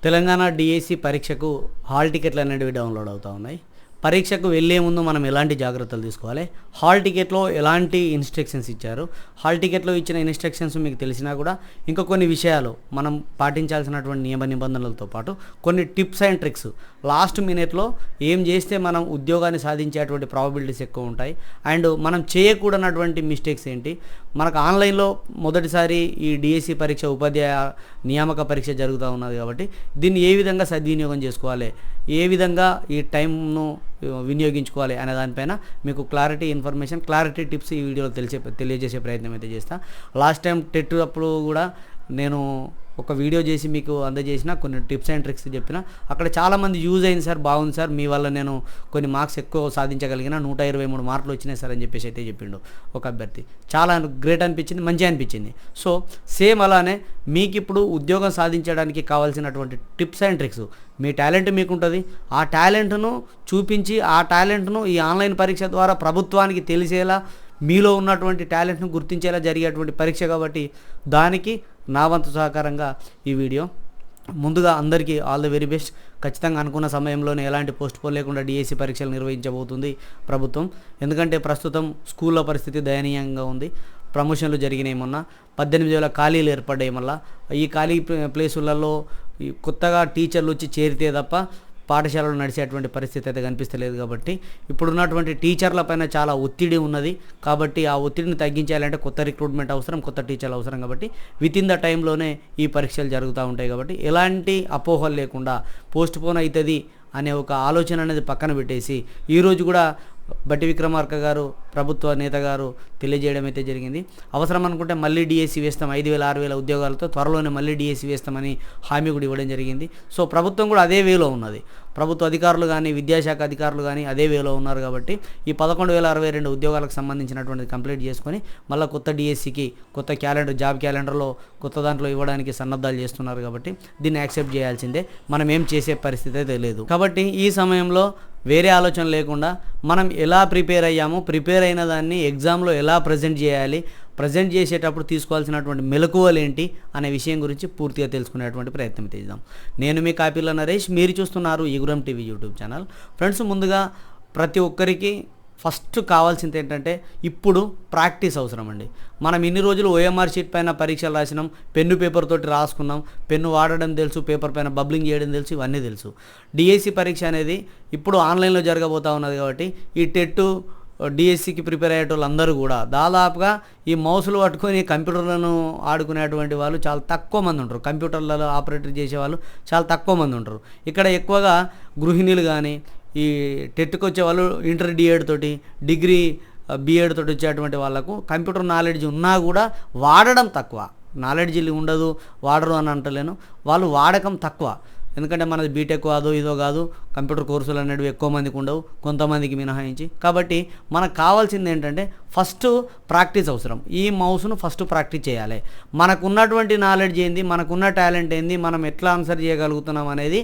Telangana DSC పరీక్షకు hall టికెట్లు అనేటివి డౌన్లోడ్ అవుతూ ఉన్నాయి. పరీక్షకు వెళ్ళే ముందు మనం ఎలాంటి జాగ్రత్తలు తీసుకోవాలి, హాల్ టికెట్లో ఎలాంటి ఇన్స్ట్రక్షన్స్ ఇచ్చారు, హాల్ టికెట్లో ఇచ్చిన ఇన్స్ట్రక్షన్స్ మీకు తెలిసినా కూడా ఇంకా కొన్ని విషయాలు మనం పాటించాల్సినటువంటి నియమ నిబంధనలతో పాటు కొన్ని టిప్స్ అండ్ ట్రిక్స్ లాస్ట్ మినిట్లో ఏం చేస్తే మనం ఉద్యోగాన్ని సాధించేటువంటి ప్రాబబిలిటీస్ ఎక్కువ ఉంటాయి, అండ్ మనం చేయకూడనటువంటి మిస్టేక్స్ ఏంటి, మనకు ఆన్లైన్లో మొదటిసారి ఈ డిఎస్సి పరీక్ష ఉపాధ్యాయ నియామక పరీక్ష జరుగుతూ ఉన్నది కాబట్టి దీన్ని ఏ విధంగా సద్వినియోగం చేసుకోవాలి, ఏ విధంగా ఈ టైంను వినియోగించుకోవాలి అనే దానిపైన మీకు క్లారిటీ టిప్స్ ఈ వీడియోలో తెలియజేసే ప్రయత్నం అయితే చేస్తా. లాస్ట్ టైం టెట్ అప్పుడు కూడా నేను ఒక వీడియో చేసి మీకు అందజేసిన కొన్ని టిప్స్ అండ్ ట్రిక్స్ చెప్పిన, అక్కడ చాలామంది యూజ్ అయింది సార్, బాగుంది సార్, మీ వల్ల నేను కొన్ని మార్క్స్ ఎక్కువ సాధించగలిగిన, 123 మార్కులు వచ్చినాయి సార్ అని చెప్పేసి అయితే చెప్పిండు ఒక అభ్యర్థి. చాలా గ్రేట్ అనిపించింది, మంచిగా అనిపించింది. సో సేమ్ అలానే మీకు ఇప్పుడు ఉద్యోగం సాధించడానికి కావాల్సినటువంటి tips and tricks, me talent మీకు ఉంటుంది, ఆ టాలెంట్ను చూపించి ఆ టాలెంట్ను ఈ ఆన్లైన్ పరీక్ష ద్వారా ప్రభుత్వానికి తెలిసేలా, మీలో ఉన్నటువంటి టాలెంట్ను గుర్తించేలా జరిగేటువంటి పరీక్ష కాబట్టి దానికి నా వంతు సహకారంగా ఈ వీడియో. ముందుగా అందరికీ ఆల్ ది వెరీ బెస్ట్. ఖచ్చితంగా అనుకున్న సమయంలోనే ఎలాంటి పోస్ట్ పోన్ లేకుండా డిఎస్సి పరీక్షలు నిర్వహించబోతుంది ప్రభుత్వం. ఎందుకంటే ప్రస్తుతం స్కూళ్ళ పరిస్థితి దయనీయంగా ఉంది. ప్రమోషన్లు జరిగినాయి, మొన్న 18,000 ఖాళీలు ఏర్పడ్డాయి. మళ్ళీ ఈ ఖాళీ ప్లేసులలో కొత్తగా టీచర్లు వచ్చి చేరితే తప్ప పాఠశాలలో నడిచేటువంటి పరిస్థితి అయితే కనిపిస్తలేదు. కాబట్టి ఇప్పుడున్నటువంటి టీచర్ల పైన చాలా ఒత్తిడి ఉన్నది. కాబట్టి ఆ ఒత్తిడిని తగ్గించాలంటే కొత్త రిక్రూట్మెంట్ అవసరం, కొత్త టీచర్లు అవసరం. కాబట్టి వితిన్ ద టైంలోనే ఈ పరీక్షలు జరుగుతూ ఉంటాయి. కాబట్టి ఎలాంటి అపోహలు లేకుండా పోస్ట్ పోన్ అవుతుంది అనే ఒక ఆలోచన అనేది పక్కన పెట్టేసి ఈరోజు కూడా బట్టి విక్రమార్క గారు, ప్రభుత్వ నేత గారు తెలియజేయడం అయితే జరిగింది. అవసరం అనుకుంటే మళ్ళీ డిఎస్సి వేస్తాం, 5,000 6,000 ఉద్యోగాలతో త్వరలోనే మళ్ళీ డిఎస్సి వేస్తామని హామీ కూడా ఇవ్వడం జరిగింది. సో ప్రభుత్వం కూడా అదే వేలో ఉన్నది, ప్రభుత్వ అధికారులు కానీ విద్యాశాఖ అధికారులు కానీ అదే వేలో ఉన్నారు. కాబట్టి ఈ 11,062 ఉద్యోగాలకు సంబంధించినటువంటిది కంప్లీట్ చేసుకొని మళ్ళీ కొత్త డిఎస్సికి కొత్త జాబ్ క్యాలెండర్లో కొత్త దాంట్లో ఇవ్వడానికి సన్నద్ధాలు చేస్తున్నారు. కాబట్టి దీన్ని యాక్సెప్ట్ చేయాల్సిందే, మనం ఏం చేసే పరిస్థితి అయితే లేదు. కాబట్టి ఈ సమయంలో వేరే ఆలోచన లేకుండా మనం ఎలా ప్రిపేర్ అయ్యామో, ప్రిపేర్ అయిన దాన్ని ఎగ్జామ్లో ఎలా ప్రజెంట్ చేసేటప్పుడు తీసుకోవాల్సినటువంటి మెలకువలు ఏంటి అనే విషయం గురించి పూర్తిగా తెలుసుకునేటువంటి ప్రయత్నం చేద్దాం. నేను మీ కాపీల నరేష్, మీరు చూస్తున్నారు ఈగురం టీవీ యూట్యూబ్ ఛానల్. ఫ్రెండ్స్, ముందుగా ప్రతి ఒక్కరికి ఫస్ట్ కావాల్సింది ఏంటంటే ఇప్పుడు ప్రాక్టీస్ అవసరం అండి. మనం ఇన్ని రోజులు ఓఎంఆర్ షీట్ పైన పరీక్షలు రాసినాం, పెన్ను పేపర్ తోటి రాసుకున్నాం, పెన్ను వాడడం తెలుసు, పేపర్ పైన బబ్లింగ్ చేయడం తెలుసు, ఇవన్నీ తెలుసు. డిఎస్సి పరీక్ష అనేది ఇప్పుడు ఆన్లైన్లో జరగబోతూ ఉన్నది. కాబట్టి ఈ టెట్ డిఎస్సికి ప్రిపేర్ అయ్యేటోళ్ళు అందరూ కూడా దాదాపుగా ఈ మౌసులు పట్టుకొని కంప్యూటర్లను ఆడుకునేటువంటి వాళ్ళు చాలా తక్కువ మంది ఉంటారు. కంప్యూటర్లలో ఆపరేటర్ చేసేవాళ్ళు చాలా తక్కువ మంది ఉంటారు. ఇక్కడ ఎక్కువగా గృహిణులు కానీ, ఈ టెట్కి వచ్చే వాళ్ళు ఇంటర్ డిఎడ్ తోటి, డిగ్రీ బిఎడ్ తోటి వచ్చేటువంటి వాళ్ళకు కంప్యూటర్ నాలెడ్జ్ ఉన్నా కూడా వాడడం తక్కువ. నాలెడ్జ్ ఉండదు, వాడరు అని అంటలేను, వాళ్ళు వాడకం తక్కువ. ఎందుకంటే మనది బీటెక్ అదో ఇదో కాదు, కంప్యూటర్ కోర్సులు అనేవి ఎక్కువ మందికి ఉండవు, కొంతమందికి మినహాయించి. కాబట్టి మనకు కావాల్సింది ఏంటంటే ఫస్ట్ ప్రాక్టీస్ అవసరం. ఈ మౌస్ను ఫస్ట్ ప్రాక్టీస్ చేయాలి. మనకున్నటువంటి నాలెడ్జ్ ఏంది, మనకున్న టాలెంట్ ఏంది, మనం ఎట్లా ఆన్సర్ చేయగలుగుతున్నాం అనేది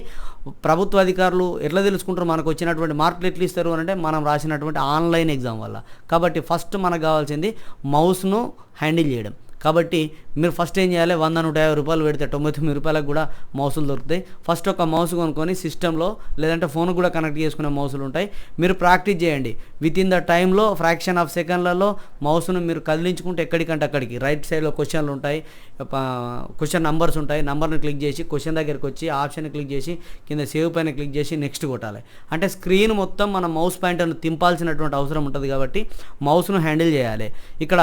ప్రభుత్వ అధికారులు ఎట్లా తెలుసుకుంటారు, మనకు వచ్చినటువంటి మార్కులు ఎట్లా ఇస్తారు అని అంటే మనం రాసినటువంటి ఆన్లైన్ ఎగ్జామ్ వల్ల. కాబట్టి ఫస్ట్ మనకు కావాల్సింది మౌస్ను హ్యాండిల్ చేయడం. కాబట్టి మీరు ఫస్ట్ ఏం చేయాలి, 100-150 రూపాయలు పెడితే 99 రూపాయలకు కూడా మౌసులు దొరుకుతాయి. ఫస్ట్ ఒక మౌస్ కొనుక్కొని సిస్టంలో లేదంటే ఫోన్ కూడా కనెక్ట్ చేసుకునే మౌసులు ఉంటాయి, మీరు ప్రాక్టీస్ చేయండి. వితిన్ ద టైంలో ఫ్రాక్షన్ ఆఫ్ సెకండ్లలో మౌస్ను మీరు కదిలించుకుంటే ఎక్కడికంటే అక్కడికి రైట్ సైడ్లో క్వశ్చన్లు ఉంటాయి, క్వశ్చన్ నంబర్స్ ఉంటాయి, నంబర్ని క్లిక్ చేసి క్వశ్చన్ దగ్గరికి వచ్చి ఆప్షన్ క్లిక్ చేసి కింద సేవ్ పైన క్లిక్ చేసి నెక్స్ట్ కొట్టాలి. అంటే స్క్రీన్ మొత్తం మన మౌస్ పాయింటర్ను తింపాల్సినటువంటి అవసరం ఉంటుంది. కాబట్టి మౌస్ను హ్యాండిల్ చేయాలి. ఇక్కడ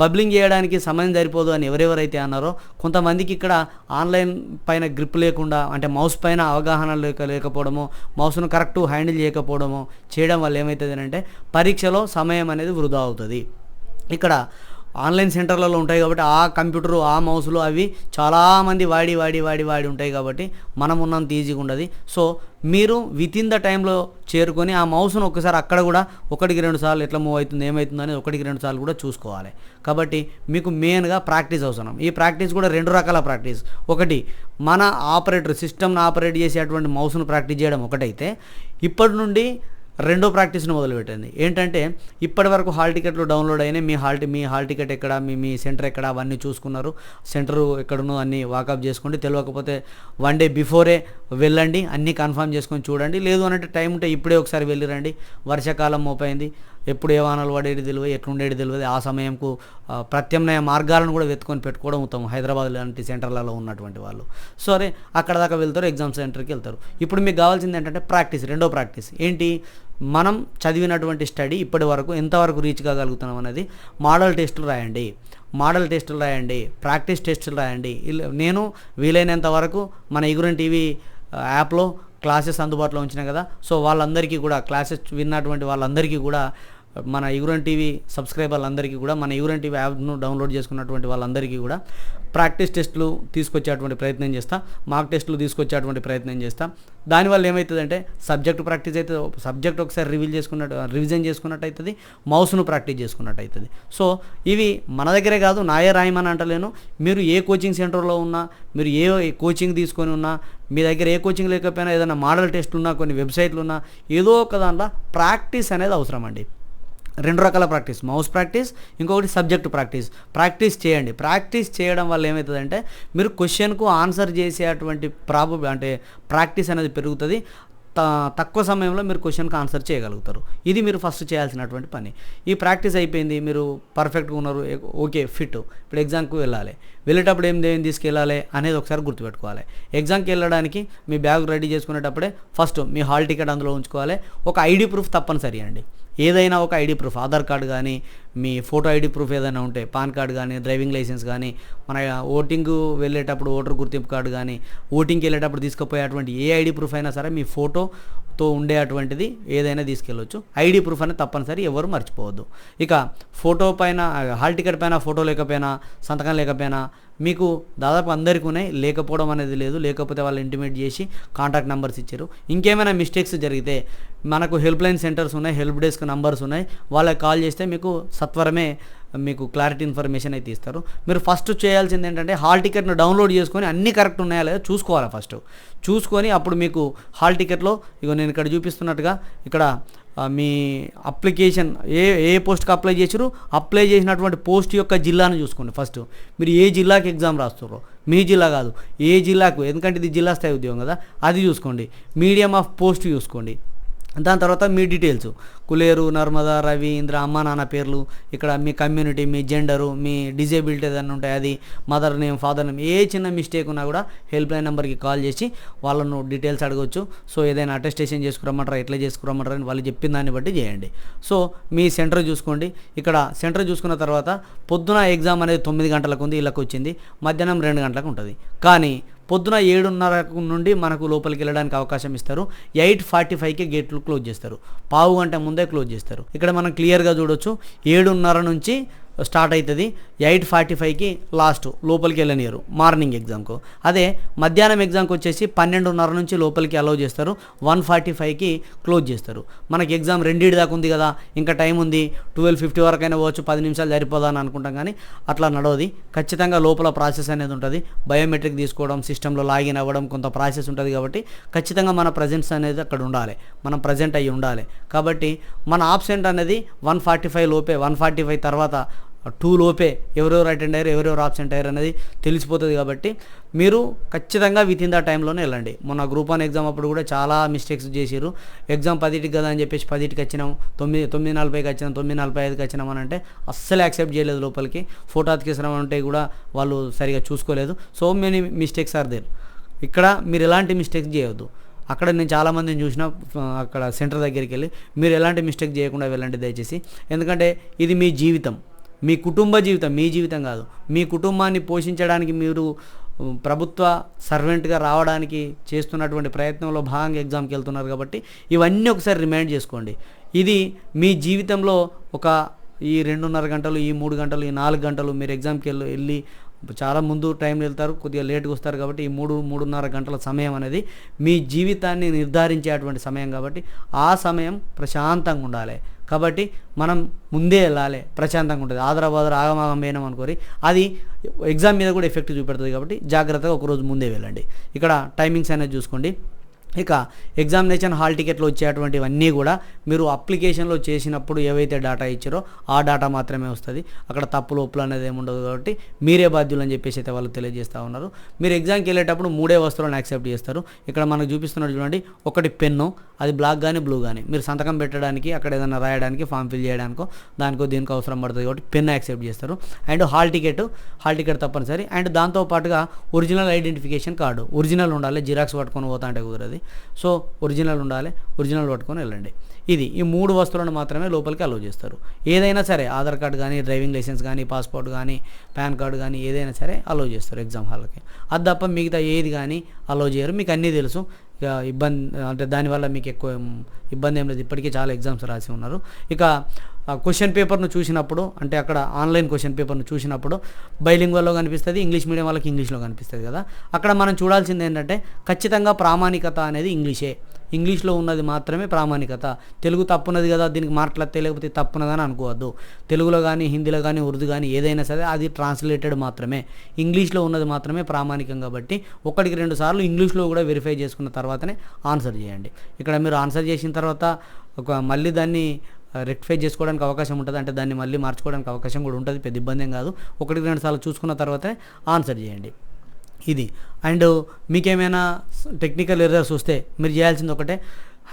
బబ్లింగ్ చేయడానికి సమయం సరిపోదు అని ఎవరెవరైతే అన్నారో, కొంతమందికి ఇక్కడ ఆన్లైన్ పైన గ్రిప్ లేకుండా, అంటే మౌస్ పైన అవగాహన లేకపోవడము, మౌస్ను కరెక్ట్ హ్యాండిల్ చేయకపోవడము చేయడం వల్ల ఏమవుతుంది అంటే పరీక్షలో సమయం అనేది వృధా అవుతుంది. ఇక్కడ ఆన్లైన్ సెంటర్లలో ఉంటాయి కాబట్టి ఆ కంప్యూటరు, ఆ మౌసులు అవి చాలామంది వాడి ఉంటాయి. కాబట్టి మనం ఉన్నంత ఈజీగా ఉండదు. సో మీరు వితిన్ ద టైంలో చేరుకొని ఆ మౌస్ను ఒకసారి అక్కడ కూడా 1-2 సార్లు ఎట్లా మూవ్ అవుతుంది, ఏమవుతుంది అనేది 1-2 సార్లు కూడా చూసుకోవాలి. కాబట్టి మీకు మెయిన్గా ప్రాక్టీస్ అవసరం. ఈ ప్రాక్టీస్ కూడా 2 రకాల ప్రాక్టీస్. ఒకటి మన సిస్టమ్ను ఆపరేట్ చేసేటువంటి మౌస్ను ప్రాక్టీస్ చేయడం ఒకటైతే, ఇప్పటి నుండి రెండో ప్రాక్టీస్ని మొదలుపెట్టండి. ఏంటంటే ఇప్పటి వరకు హాల్ టికెట్లు డౌన్లోడ్ అయినాయి, మీ హాల్ టికెట్ ఎక్కడ, మీ సెంటర్ ఎక్కడ అవన్నీ చూసుకున్నారు, సెంటర్ ఎక్కడున్నో అన్నీ వాకప్ చేసుకోండి. తెలియకపోతే 1 డే బిఫోరే వెళ్ళండి, అన్నీ కన్ఫర్మ్ చేసుకొని చూడండి. లేదు అనంటే టైం ఉంటే ఇప్పుడే ఒకసారి వెళ్ళిరండి. వర్షాకాలం మోపైంది, ఎప్పుడు ఏ వానలు పడేది తెలియదు, ఎట్లుండేది తెలియదు. ఆ సమయంకు ప్రత్యామ్నాయ మార్గాలను కూడా వెతుకొని పెట్టుకోవడం ఉత్తమం, హైదరాబాద్ లాంటి సెంటర్లలో ఉన్నటువంటి వాళ్ళు. సరే అక్కడ దాకా వెళ్తారు, ఎగ్జామ్ సెంటర్కి వెళ్తారు. ఇప్పుడు మీకు కావాల్సింది ఏంటంటే ప్రాక్టీస్, రెండో ప్రాక్టీస్ ఏంటి, మనం చదివినటువంటి స్టడీ ఇప్పటి వరకు ఎంతవరకు రీచ్ కాగలుగుతున్నాం అనేది మోడల్ టెస్టులు రాయండి, ప్రాక్టీస్ టెస్టులు రాయండి. నేను వీలైనంత వరకు మన ఇగురం టీవీ యాప్లో క్లాసెస్ అందుబాటులో ఉంచినా కదా, సో వాళ్ళందరికీ కూడా క్లాసెస్ విన్నటువంటి వాళ్ళందరికీ కూడా, మన ఇగురం టీవీ సబ్స్క్రైబర్లందరికీ కూడా, మన ఇగురం టీవీ యాప్ను డౌన్లోడ్ చేసుకున్నటువంటి వాళ్ళందరికీ కూడా ప్రాక్టీస్ టెస్టులు తీసుకొచ్చేటువంటి ప్రయత్నం చేస్తా, మాక్ టెస్టులు తీసుకొచ్చేటువంటి ప్రయత్నం చేస్తా. దానివల్ల ఏమవుతుందంటే సబ్జెక్ట్ ప్రాక్టీస్ అయితే, సబ్జెక్ట్ ఒకసారి రివిజన్ చేసుకున్నట్టు అవుతుంది, మౌస్ను ప్రాక్టీస్ చేసుకున్నట్టు అవుతుంది. సో ఇవి మన దగ్గరే కాదు, నాయే రాయమని అంటలేను. మీరు ఏ కోచింగ్ సెంటర్లో ఉన్నా, మీరు ఏ కోచింగ్ తీసుకొని ఉన్నా, మీ దగ్గర ఏ కోచింగ్ లేకపోయినా, ఏదైనా మోడల్ టెస్ట్లు ఉన్నా, కొన్ని వెబ్సైట్లు ఉన్నా, ఏదో ఒక దాంట్లో ప్రాక్టీస్ అనేది అవసరం అండి. 2 రకాల ప్రాక్టీస్, మౌస్ ప్రాక్టీస్, ఇంకొకటి సబ్జెక్ట్ ప్రాక్టీస్ చేయండి. ప్రాక్టీస్ చేయడం వల్ల ఏమవుతుందంటే మీరు క్వశ్చన్కు ఆన్సర్ చేసేటువంటి అంటే ప్రాక్టీస్ అనేది పెరుగుతుంది. తక్కువ సమయంలో మీరు క్వశ్చన్కి ఆన్సర్ చేయగలుగుతారు. ఇది మీరు ఫస్ట్ చేయాల్సినటువంటి పని. ఈ ప్రాక్టీస్ అయిపోయింది, మీరు పర్ఫెక్ట్గా ఉన్నారు, ఓకే ఫిట్. ఇప్పుడు ఎగ్జామ్కి వెళ్ళేటప్పుడు ఏం తీసుకెళ్ళాలి అనేది ఒకసారి గుర్తుపెట్టుకోవాలి. ఎగ్జామ్కి వెళ్ళడానికి మీ బ్యాగ్ రెడీ చేసుకునేటప్పుడే ఫస్ట్ మీ హాల్ టికెట్ అందులో ఉంచుకోవాలి. ఒక ఐడి ప్రూఫ్ తప్పనిసరి అండి, ఏదైనా ఒక ఐడి ప్రూఫ్, ఆధార్ కార్డు కానీ, మీ ఫోటో ఐడి ప్రూఫ్ ఏదైనా ఉంటే, పాన్ కార్డు కానీ, డ్రైవింగ్ లైసెన్స్ కానీ, మన ఓటింగ్ వెళ్ళేటప్పుడు ఓటర్ గుర్తింపు కార్డు కానీ, ఓటింగ్కి వెళ్ళేటప్పుడు తీసుకుపోయేటువంటి ఏ ఐడి ప్రూఫ్ అయినా సరే మీ ఫోటోతో ఉండేటువంటిది ఏదైనా తీసుకెళ్ళవచ్చు. ఐడి ప్రూఫ్ అనేది తప్పనిసరి, ఎవరు మర్చిపోవద్దు. ఇక ఫోటో పైన, హాల్ టికెట్ పైన ఫోటో లేకపోయినా, సంతకం లేకపోయినా, మీకు దాదాపు అందరికీ ఉన్నాయి, లేకపోవడం అనేది లేదు. లేకపోతే వాళ్ళు ఇంటిమేట్ చేసి కాంటాక్ట్ నెంబర్స్ ఇచ్చారు. ఇంకేమైనా మిస్టేక్స్ జరిగితే మనకు హెల్ప్ లైన్ సెంటర్స్ ఉన్నాయి, హెల్ప్ డెస్క్ నంబర్స్ ఉన్నాయి, వాళ్ళకి కాల్ చేస్తే మీకు సత్వరమే మీకు క్లారిటీ ఇన్ఫర్మేషన్ అయితే ఇస్తారు. మీరు ఫస్ట్ చేయాల్సింది ఏంటంటే హాల్ టికెట్ను డౌన్లోడ్ చేసుకొని అన్నీ కరెక్ట్ ఉన్నాయా లేదా చూసుకోవాలి. ఫస్ట్ చూసుకొని అప్పుడు మీకు హాల్ టికెట్లో నేను ఇక్కడ చూపిస్తున్నట్టుగా ఇక్కడ మీ అప్లికేషన్ ఏ పోస్ట్కి అప్లై చేసారు, అప్లై చేసినటువంటి పోస్ట్ యొక్క జిల్లాను చూసుకోండి. ఫస్ట్ మీరు ఏ జిల్లాకి ఎగ్జామ్ రాస్తారో, మీ జిల్లా కాదు ఏ జిల్లాకు, ఎందుకంటే ఇది జిల్లా స్థాయి ఉద్యోగం కదా, అది చూసుకోండి. మీడియం ఆఫ్ పోస్ట్ చూసుకోండి. దాని తర్వాత మీ డీటెయిల్స్, కులేరు, నర్మదా, రవి, ఇంద్ర, అమ్మ నాన్న పేర్లు, ఇక్కడ మీ కమ్యూనిటీ, మీ జెండరు, మీ డిజేబిలిటీ ఏదైనా ఉంటాయి అది, మదర్ నేమ్, ఫాదర్ నేమ్, ఏ చిన్న మిస్టేక్ ఉన్నా కూడా హెల్ప్ లైన్ నెంబర్కి కాల్ చేసి వాళ్ళను డీటెయిల్స్ అడగవచ్చు. సో ఏదైనా అటెస్టేషన్ చేసుకురమ్మంటారా, ఎట్లా చేసుకురమ్మంటారా అని వాళ్ళు చెప్పిన దాన్ని బట్టి చేయండి. సో మీ సెంటర్ చూసుకోండి. ఇక్కడ సెంటర్ చూసుకున్న తర్వాత పొద్దున ఎగ్జామ్ అనేది 9 గంటలకు ఉంది, ఇళ్ళకి వచ్చింది, మధ్యాహ్నం 2 గంటలకు ఉంటుంది. కానీ పొద్దున 7:30 నుండి మనకు లోపలికి వెళ్ళడానికి అవకాశం ఇస్తారు. 8:45కి గేట్లు క్లోజ్ చేస్తారు, పావు గంట ముందే క్లోజ్ చేస్తారు. ఇక్కడ మనం క్లియర్గా చూడొచ్చు, 7:30 నుంచి స్టార్ట్ అవుతుంది, 8:45కి లాస్ట్, లోపలికి వెళ్ళనియరు మార్నింగ్ ఎగ్జామ్కు. అదే మధ్యాహ్నం ఎగ్జామ్కి వచ్చేసి 12:30 నుంచి లోపలికి అలౌ చేస్తారు, 1:45కి క్లోజ్ చేస్తారు. మనకి ఎగ్జామ్ 2 దాకా ఉంది కదా, ఇంకా టైం ఉంది, 12:50 వరకు అయినా పోవచ్చు, 10 నిమిషాలు సరిపోదా అని అనుకుంటాం. కానీ అట్లా నడవది. ఖచ్చితంగా లోపల ప్రాసెస్ అనేది ఉంటుంది, బయోమెట్రిక్ తీసుకోవడం, సిస్టంలో లాగిన్ అవ్వడం, కొంత ప్రాసెస్ ఉంటుంది. కాబట్టి ఖచ్చితంగా మన ప్రజెన్స్ అనేది అక్కడ ఉండాలి, మనం ప్రజెంట్ అయ్యి ఉండాలి. కాబట్టి మన ఆబ్సెంట్ అనేది 1:45 లోపే, 1:45 తర్వాత 2 లోపే ఎవరెవరు అటెండ్ అయ్యారు, ఎవరెవరు ఆబ్సెంట్ అయ్యారు అనేది తెలిసిపోతుంది. కాబట్టి మీరు ఖచ్చితంగా విత్ ఇన్ ద టైంలోనే వెళ్ళండి. మొన్న గ్రూప్ 1 ఎగ్జామ్ అప్పుడు కూడా చాలా మిస్టేక్స్ చేసారు. ఎగ్జామ్ 10కి కదా అని చెప్పేసి 10కి వచ్చినాం, 9:40కి వచ్చినాం, 9:45కి వచ్చినాం అని అంటే అస్సలు యాక్సెప్ట్ చేయలేదు. లోపలికి ఫోటో అతికిస్తున్నాం అంటే కూడా వాళ్ళు సరిగా చూసుకోలేదు. So many mistakes are there. ఇక్కడ మీరు ఎలాంటి మిస్టేక్స్ చేయవద్దు. అక్కడ నేను చాలామందిని చూసిన, అక్కడ సెంటర్ దగ్గరికి వెళ్ళి మీరు ఎలాంటి మిస్టేక్ చేయకుండా వెళ్ళండి దయచేసి. ఎందుకంటే ఇది మీ జీవితం, మీ కుటుంబ జీవితం, మీ జీవితం కాదు. మీ కుటుంబాన్ని పోషించడానికి మీరు ప్రభుత్వ సర్వెంట్గా రావడానికి చేస్తున్నటువంటి ప్రయత్నంలో భాగంగా ఎగ్జామ్కి వెళ్తున్నారు. కాబట్టి ఇవన్నీ ఒకసారి రిమైండ్ చేసుకోండి. ఇది మీ జీవితంలో ఈ 2:30 గంటలు, ఈ 3 గంటలు, ఈ 4 గంటలు మీరు ఎగ్జామ్కి వెళ్ళి చాలా ముందు టైంలో వెళ్తారు, కొద్దిగా లేట్గా వస్తారు. కాబట్టి ఈ 3-3:30 గంటల సమయం అనేది మీ జీవితాన్ని నిర్ధారించేటువంటి సమయం. కాబట్టి ఆ సమయం ప్రశాంతంగా ఉండాలి. కాబట్టి మనం ముందే వెళ్ళాలి, ప్రశాంతంగా ఉంటుంది. ఆగమాగం పోయినాం అనుకోరి అది ఎగ్జామ్ మీద కూడా ఎఫెక్ట్ చూపెడుతుంది. కాబట్టి జాగ్రత్తగా ఒకరోజు ముందే వెళ్ళండి. ఇక్కడ టైమింగ్స్ అనేది చూసుకోండి. ఇక ఎగ్జామినేషన్ హాల్ టికెట్లో వచ్చేటువంటివన్నీ కూడా మీరు అప్లికేషన్లో చేసినప్పుడు ఏవైతే డేటా ఇచ్చారో ఆ డేటా మాత్రమే వస్తుంది. అక్కడ తప్పులు ఒప్పులు అనేది ఏమి ఉండదు కాబట్టి మీరే బాధ్యులు అని చెప్పేసి అయితే వాళ్ళు తెలియజేస్తూ ఉన్నారు. మీరు ఎగ్జామ్కి వెళ్ళేటప్పుడు 3 వస్తువులను యాక్సెప్ట్ చేస్తారు. ఇక్కడ మనకు చూపిస్తున్నట్టు చూడండి, ఒకటి పెన్ను, అది బ్లాక్ కానీ బ్లూ కానీ, మీరు సంతకం పెట్టడానికి అక్కడ ఏదైనా రాయడానికి ఫామ్ ఫిల్ చేయడానికో దానికో దీనికి అవసరం పడుతుంది కాబట్టి పెన్ యాక్సెప్ట్ చేస్తారు. అండ్ హాల్ టికెట్ తప్పనిసరి. అండ్ దాంతోపాటుగా ఒరిజినల్ ఐడెంటిఫికేషన్ కార్డు ఒరిజినల్ ఉండాలి, జిరాక్స్ పట్టుకొని పోతా అంటే కుదరదు. సో ఒరిజినల్ ఉండాలి, ఒరిజినల్ పట్టుకొని వెళ్ళండి. ఈ 3 వస్తువులను మాత్రమే లోపలికి అలౌ చేస్తారు. ఏదైనా సరే ఆధార్ కార్డు కానీ, డ్రైవింగ్ లైసెన్స్ కానీ, పాస్పోర్ట్ కానీ, పాన్ కార్డు కానీ ఏదైనా సరే అలౌ చేస్తారు ఎగ్జామ్ హాల్కి. అది తప్ప మిగతా ఏది కానీ అలౌ చేయరు. మీకు అన్నీ తెలుసు. ఇక ఇబ్బంది అంటే దానివల్ల మీకు ఎక్కువ ఇబ్బంది ఏం లేదు. ఇప్పటికీ చాలా ఎగ్జామ్స్ రాసి ఉన్నారు. ఇక క్వశ్చన్ పేపర్ను చూసినప్పుడు అంటే అక్కడ ఆన్లైన్ క్వశ్చన్ పేపర్ను చూసినప్పుడు బైలింగ్వల్లో కనిపిస్తుంది, ఇంగ్లీష్ మీడియం వాళ్ళకి ఇంగ్లీష్లో కనిపిస్తుంది కదా. అక్కడ మనం చూడాల్సింది ఏంటంటే ఖచ్చితంగా ప్రామాణికత అనేది ఇంగ్లీష్లో ఉన్నది మాత్రమే ప్రామాణికత. తెలుగు తప్పున్నది కదా దీనికి మాట్లాడితే లేకపోతే తప్పున్నదని అనుకోవద్దు. తెలుగులో కానీ, హిందీలో కానీ, ఉర్దూ కానీ ఏదైనా సరే అది ట్రాన్స్లేటెడ్ మాత్రమే. ఇంగ్లీష్లో ఉన్నది మాత్రమే ప్రామాణికం కాబట్టి 1-2 సార్లు ఇంగ్లీష్లో కూడా వెరిఫై చేసుకున్న తర్వాతనే ఆన్సర్ చేయండి. ఇక్కడ మీరు ఆన్సర్ చేసిన తర్వాత మళ్ళీ దాన్ని రెక్టిఫై చేసుకోవడానికి అవకాశం ఉంటుంది. అంటే దాన్ని మళ్ళీ మార్చుకోవడానికి అవకాశం కూడా ఉంటుంది. పెద్ద ఇబ్బంది ఏం కాదు. 1-2 సార్లు చూసుకున్న తర్వాతనే ఆన్సర్ చేయండి. ఇది. అండ్ మీకేమైనా టెక్నికల్ ఎర్రర్స్ వస్తే మీరు చేయాల్సింది ఒకటే,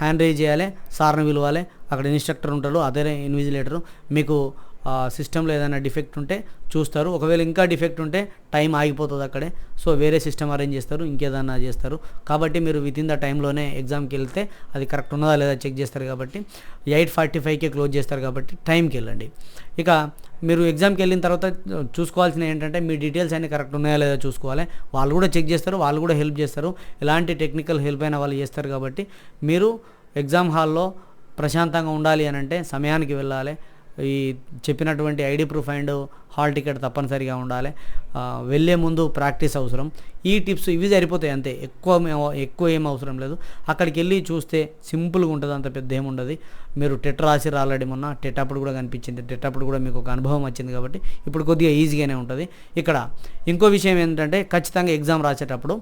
హ్యాండ్ రైజ్ చేయాలి, సార్ని పిలవాలి. అక్కడ ఇన్స్ట్రక్టర్ ఉంటాడు, అదే ఇన్విజిలేటరు. మీకు సిస్టంలో ఏదైనా డిఫెక్ట్ ఉంటే చూస్తారు. ఒకవేళ ఇంకా డిఫెక్ట్ ఉంటే టైం ఆగిపోతుంది అక్కడే. సో వేరే సిస్టమ్ అరేంజ్ చేస్తారు, ఇంకేదన్నా చేస్తారు. కాబట్టి మీరు వితిన్ ద టైంలోనే ఎగ్జామ్కి వెళ్తే అది కరెక్ట్ ఉన్నదా లేదా చెక్ చేస్తారు. కాబట్టి 8:45కే క్లోజ్ చేస్తారు కాబట్టి టైంకి వెళ్ళండి. ఇక మీరు ఎగ్జామ్కి వెళ్ళిన తర్వాత చూసుకోవాల్సిన ఏంటంటే మీ డీటెయిల్స్ అన్నీ కరెక్ట్ ఉన్నాయా లేదా చూసుకోవాలి. వాళ్ళు కూడా చెక్ చేస్తారు, వాళ్ళు కూడా హెల్ప్ చేస్తారు. ఎలాంటి టెక్నికల్ హెల్ప్ అయినా వాళ్ళు చేస్తారు. కాబట్టి మీరు ఎగ్జామ్ హాల్లో ప్రశాంతంగా ఉండాలి అని అంటే సమయానికి వెళ్ళాలి. ఈ చెప్పినటువంటి ID proof and hall ticket తప్పనిసరిగా ఉండాలి. వెళ్ళే ముందు ప్రాక్టీస్ అవసరం. ఈ టిప్స్ ఇవి సరిపోతాయి అంతే. ఎక్కువ ఏం అవసరం లేదు. అక్కడికి వెళ్ళి చూస్తే సింపుల్గా ఉంటుంది, అంత పెద్ద ఏముండదు. మీరు టెట్ రాసిరు ఆల్రెడీ, మొన్న టెట్ అప్పుడు కూడా కనిపించింది. టెట్ అప్పుడు కూడా మీకు ఒక అనుభవం వచ్చింది కాబట్టి ఇప్పుడు కొద్దిగా ఈజీగానే ఉంటుంది. ఇక్కడ ఇంకో విషయం ఏంటంటే ఖచ్చితంగా ఎగ్జామ్ రాసేటప్పుడు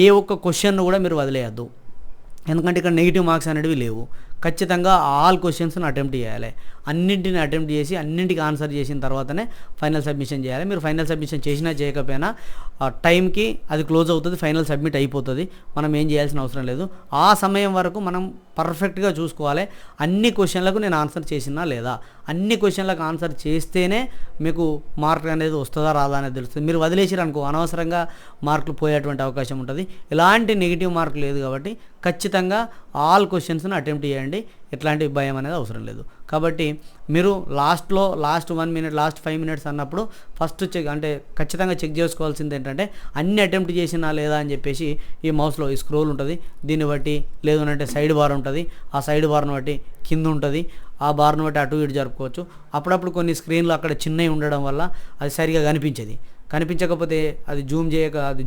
ఏ ఒక్క క్వశ్చన్ను కూడా మీరు వదిలేయద్దు. ఎందుకంటే ఇక్కడ నెగిటివ్ మార్క్స్ అనేవి లేవు. ఖచ్చితంగా ఆల్ క్వశ్చన్స్ని అటెంప్ట్ చేయాలి. అన్నింటిని అటెంప్ట్ చేసి అన్నింటికి ఆన్సర్ చేసిన తర్వాతనే ఫైనల్ సబ్మిషన్ చేయాలి. మీరు ఫైనల్ సబ్మిషన్ చేసినా చేయకపోయినా టైంకి అది క్లోజ్ అవుతుంది, ఫైనల్ సబ్మిట్ అయిపోతుంది. మనం ఏం చేయాల్సిన అవసరం లేదు. ఆ సమయం వరకు మనం పర్ఫెక్ట్గా చూసుకోవాలి. అన్ని క్వశ్చన్లకు నేను ఆన్సర్ చేసినా లేదా, అన్ని క్వశ్చన్లకు ఆన్సర్ చేస్తేనే మీకు మార్క్ అనేది వస్తుందా రాదా అనేది తెలుస్తుంది. మీరు వదిలేసారు అనుకో అనవసరంగా మార్కులు పోయేటువంటి అవకాశం ఉంటుంది. ఎలాంటి నెగిటివ్ మార్క్ లేదు కాబట్టి ఖచ్చితంగా ఆల్ క్వశ్చన్స్ని అటెంప్ట్ చేయండి. ఎట్లాంటి భయం అనేది అవసరం లేదు. కాబట్టి మీరు లాస్ట్ 1 మినిట్, లాస్ట్ 5 మినిట్స్ అన్నప్పుడు ఫస్ట్ చెక్ అంటే ఖచ్చితంగా చెక్ చేసుకోవాల్సింది ఏంటంటే అన్ని అటెంప్ట్ చేసినా లేదా అని చెప్పేసి ఈ మౌస్లో ఈ స్క్రోల్ ఉంటుంది. దీన్ని బట్టి లేదు అంటే సైడ్ బార్ ఉంటుంది. ఆ సైడ్ బార్ను బట్టి కింద ఉంటుంది. ఆ బార్ను బట్టి అటు ఇటు జరుపుకోవచ్చు. అప్పుడప్పుడు కొన్ని స్క్రీన్లు అక్కడ చిన్నవి ఉండడం వల్ల అది సరిగా కనిపించకపోతే అది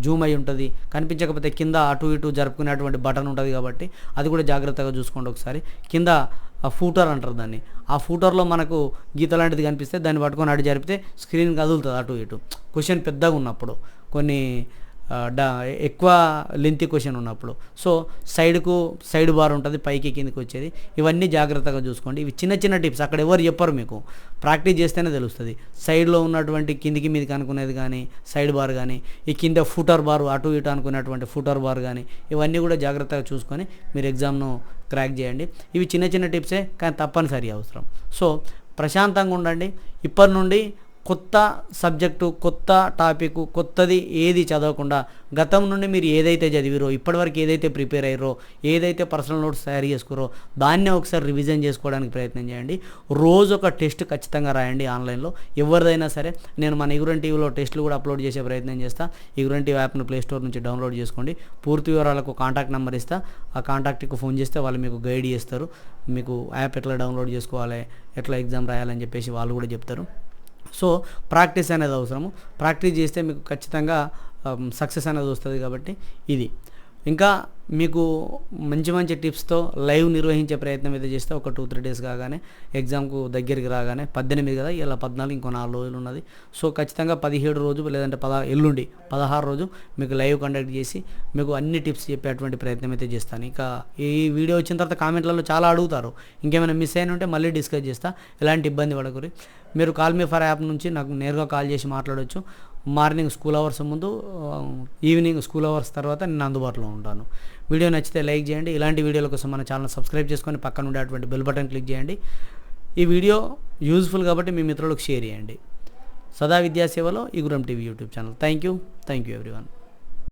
జూమ్ అయి ఉంటుంది. కనిపించకపోతే కింద అటు ఇటు జరుపుకునేటువంటి బటన్ ఉంటుంది కాబట్టి అది కూడా జాగ్రత్తగా చూసుకోండి. ఒకసారి కింద ఫూటర్ అంటారు దాన్ని. ఆ ఫూటర్లో మనకు గీత లాంటిది కనిపిస్తే దాన్ని పట్టుకొని అటు జరిపితే స్క్రీన్ కదులుతుంది అటు ఇటు. క్వశ్చన్ పెద్దగా ఉన్నప్పుడు, కొన్ని ఎక్కువ లెంతీ క్వశ్చన్ ఉన్నప్పుడు. సో సైడ్ బార్ ఉంటుంది, పైకి కిందకి వచ్చేది. ఇవన్నీ జాగ్రత్తగా చూసుకోండి. ఇవి చిన్న టిప్స్, అక్కడ ఎవరు చెప్పరు, మీకు ప్రాక్టీస్ చేస్తేనే తెలుస్తుంది. సైడ్లో ఉన్నటువంటి కిందికి మీదకి అనుకునేది కానీ సైడ్ బార్ కానీ, ఈ కింద ఫూటర్ బార్ అటు ఇటు అనుకునేటువంటి ఫూటర్ బార్ కానీ, ఇవన్నీ కూడా జాగ్రత్తగా చూసుకొని మీరు ఎగ్జామ్ను క్రాక్ చేయండి. ఇవి చిన్న టిప్సే కానీ తప్పనిసరి అవసరం. సో ప్రశాంతంగా ఉండండి. ఇప్పటి నుండి కొత్త సబ్జెక్టు, కొత్త టాపిక్, కొత్తది ఏది చదవకుండా గతం నుండి మీరు ఏదైతే చదివిరో, ఇప్పటివరకు ఏదైతే ప్రిపేర్ అయ్యారో, ఏదైతే పర్సనల్ నోట్స్ తయారు చేసుకురో దాన్నే ఒకసారి రివిజన్ చేసుకోవడానికి ప్రయత్నం చేయండి. రోజు ఒక టెస్ట్ ఖచ్చితంగా రాయండి ఆన్లైన్లో. ఎవరిదైనా సరే. నేను మన ఇగురం టీవీలో టెస్టులు కూడా అప్లోడ్ చేసే ప్రయత్నం చేస్తాను. ఇగురం టీవీ యాప్ను ప్లేస్టోర్ నుంచి డౌన్లోడ్ చేసుకోండి. పూర్తి వివరాలకు కాంటాక్ట్ నెంబర్ ఇస్తా. ఆ కాంటాక్ట్కి ఫోన్ చేస్తే వాళ్ళు మీకు గైడ్ చేస్తారు. మీకు యాప్ ఎట్లా డౌన్లోడ్ చేసుకోవాలి, ఎట్లా ఎగ్జామ్ రాయాలని చెప్పేసి వాళ్ళు కూడా చెప్తారు. సో ప్రాక్టీస్ అనేది అవసరము. ప్రాక్టీస్ చేస్తే మీకు ఖచ్చితంగా సక్సెస్ అనేది వస్తుంది. కాబట్టి ఇది ఇంకా మీకు మంచి మంచి టిప్స్తో లైవ్ నిర్వహించే ప్రయత్నం అయితే చేస్తే ఒక 2-3 డేస్ కాగానే ఎగ్జామ్కు దగ్గరికి రాగానే 18 కదా, ఇలా 14, ఇంకో 4 రోజులు ఉన్నది. సో ఖచ్చితంగా 17 రోజు లేదంటే ఎల్లుండి 16 రోజు మీకు లైవ్ కండక్ట్ చేసి మీకు అన్ని టిప్స్ చెప్పేటువంటి ప్రయత్నం అయితే చేస్తాను. ఇక ఈ వీడియో వచ్చిన తర్వాత కామెంట్లలో చాలా అడుగుతారు, ఇంకేమైనా మిస్ అయిన ఉంటే మళ్ళీ డిస్కస్ చేస్తా, ఎలాంటి ఇబ్బంది పడకూరి. మీరు కాల్ మీ ఫర్ యాప్ నుంచి నాకు నేరుగా కాల్ చేసి మాట్లాడవచ్చు. మార్నింగ్ స్కూల్ అవర్స్ ముందు, ఈవినింగ్ స్కూల్ అవర్స్ తర్వాత నేను అందుబాటులో ఉంటాను. వీడియో నచ్చితే లైక్ చేయండి. ఇలాంటి వీడియోల కోసం మన ఛానల్ సబ్స్క్రైబ్ చేసుకొని పక్కన ఉండేటువంటి బెల్ బటన్ క్లిక్ చేయండి. ఈ వీడియో యూజ్ఫుల్ కాబట్టి మీ మిత్రులకు షేర్ చేయండి. సదా విద్యాసేవలో ఈగురం TV YouTube channel. Thank you everyone.